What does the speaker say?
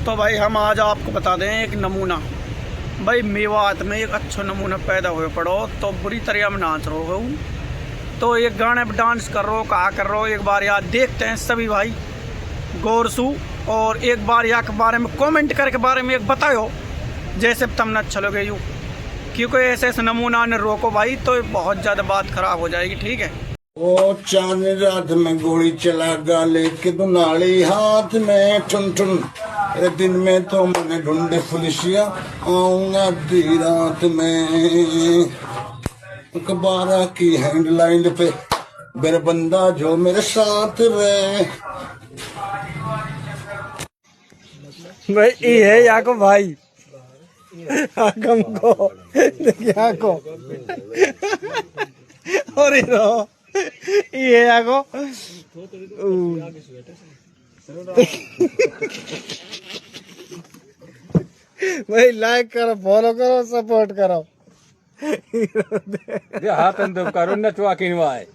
तो भाई हम आज आपको बता दें एक नमूना। भाई मेवात में एक अच्छा नमूना पैदा हुए पड़ो तो बुरी तरह में नाच रहो हो, तो एक गाने पर डांस कर रहो, कहा कर रहो। एक बार यार देखते हैं सभी भाई गौर सू, और एक बार या के बारे में कमेंट करके बारे में एक बताओ जैसे तुमने अच्छा लगे यूँ, क्योंकि ऐसे ऐसे नमूना ने रोको भाई तो बहुत ज़्यादा बात खराब हो जाएगी। ठीक है। ओ चांद रात में गोली चला गा लेके दुनाली हाथ में ठुन ठुन, दिन में तो मैंने ढूंढे पुलिसिया आऊंगा आधी रात में। अखबार की हेडलाइन पे मेरा बंदा जो मेरे साथ रहे। भाई ये है यहाँ को भाई आगम को देखिए को और ये आगो भाई लाइक करो, फॉलो करो, सपोर्ट करो। हाथ अंदर करो न चुआ किनवाए।